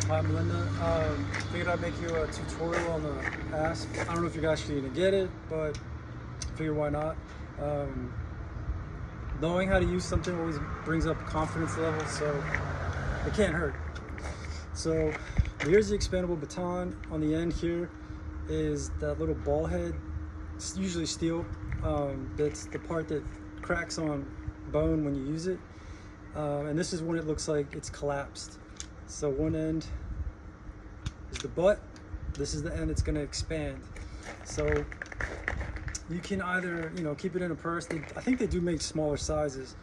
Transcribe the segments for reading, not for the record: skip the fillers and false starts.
Hi Melinda. Figured I'd make you a tutorial on the asp. I don't know if you're actually gonna get it, but figure why not. Um, Knowing how to use something always brings up confidence level, so it can't hurt. So here's the expandable baton. On the end here is that little ball head. It's usually steel. That's the part that cracks on bone when you use it. And this is when it looks like it's collapsed. So one end is the butt. This is the end it's going to expand. So you can either, keep it in a purse. I think they do make smaller sizes,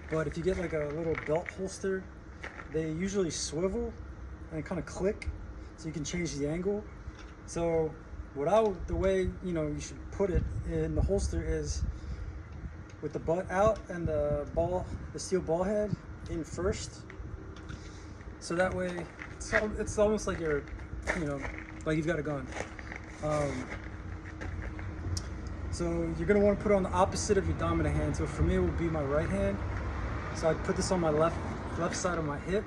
but if you get like a little belt holster, they usually swivel and kind of click, so you can change the angle. So the way you should put it in the holster is with the butt out and the steel ball head in first. So that way, it's almost like you're, like you've got a gun. So you're gonna want to put it on the opposite of your dominant hand. So for me, it would be my right hand. So I'd put this on my left side of my hip.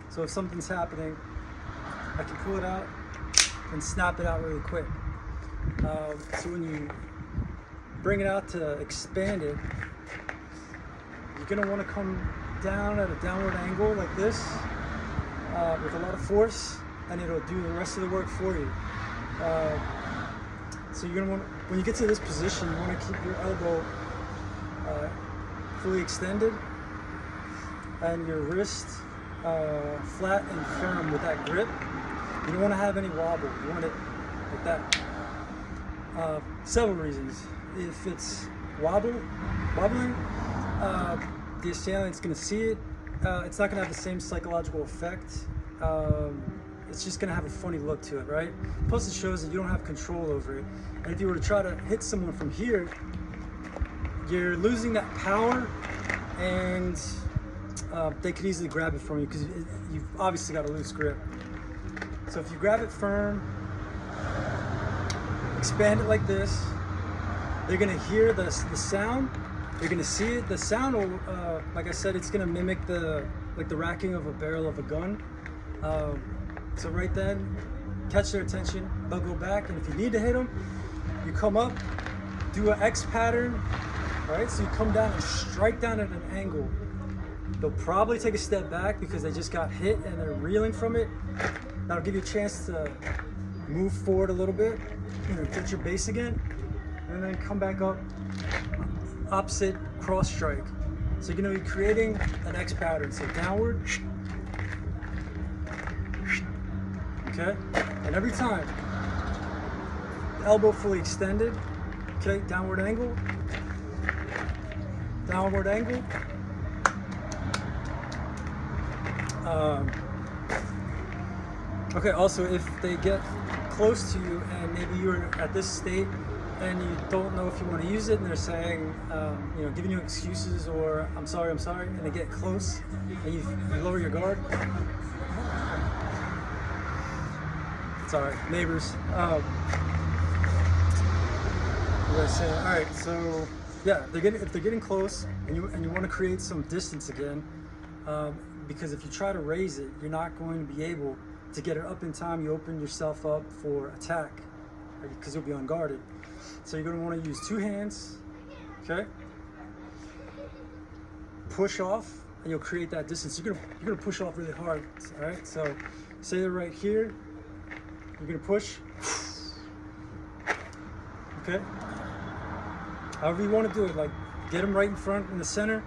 So if something's happening, I can pull it out and snap it out really quick. So when you bring it out to expand it, you're gonna want to come down at a downward angle like this with a lot of force, and it'll do the rest of the work for you. So you're gonna want, when you get to this position, you want to keep your elbow fully extended and your wrist flat and firm with that grip. You don't want to have any wobble. You want it like that. Several reasons. If it's wobbling, the assailant's going to see it. It's not going to have the same psychological effect. It's just going to have a funny look to it, right? Plus it shows that you don't have control over it. And if you were to try to hit someone from here, you're losing that power, and they could easily grab it from you because you've obviously got a loose grip. So if you grab it firm, expand it like this, they're going to hear the sound. You're gonna see it. The sound will, like I said, it's gonna mimic the racking of a barrel of a gun. So right then, catch their attention. They'll go back, and if you need to hit them, you come up, do an X pattern. All right, so you come down and strike down at an angle. They'll probably take a step back because they just got hit and they're reeling from it. That'll give you a chance to move forward a little bit, get your base again, and then come back up. Opposite cross strike. So you're going to be creating an X pattern. So downward, okay, and every time, elbow fully extended, okay, downward angle, okay, also if they get close to you and maybe you're at this state and you don't know if you want to use it, and they're saying, giving you excuses or I'm sorry, and they get close and you lower your guard. Sorry, neighbors. What was I saying? All right, so yeah, if they're getting close and you want to create some distance again, because if you try to raise it, you're not going to be able to get it up in time. You open yourself up for attack because you'll be unguarded. So you're going to want to use two hands, okay? Push off, and you'll create that distance. You're going to push off really hard, all right? So say they're right here, you're going to push, okay? However you want to do it, like get them right in front in the center,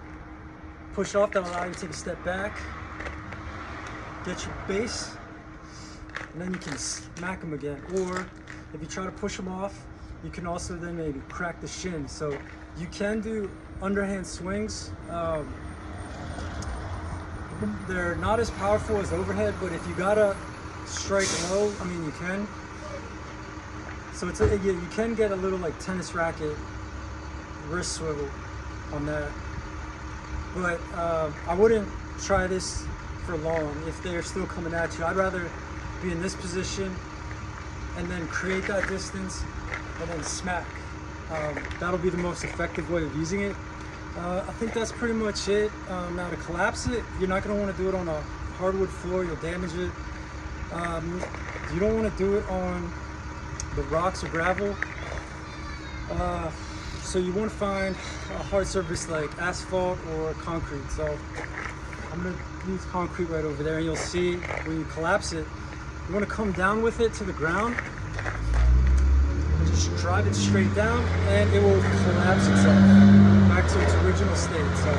push off, that'll allow you to take a step back, get your base, and then you can smack them again. Or if you try to push them off, you can also then maybe crack the shin. So you can do underhand swings. They're not as powerful as overhead, but if you gotta strike low, you can. So you can get a little like tennis racket wrist swivel on that. But I wouldn't try this for long if they're still coming at you. I'd rather be in this position and then create that distance and then smack. That'll be the most effective way of using it. I think that's pretty much it. Now to collapse it, you're not going to want to do it on a hardwood floor. You'll damage it. You don't want to do it on the rocks or gravel. So you want to find a hard surface like asphalt or concrete. So I'm going to use concrete right over there, and you'll see when you collapse it, you want to come down with it to the ground. Just drive it straight down, and it will collapse itself back to its original state. So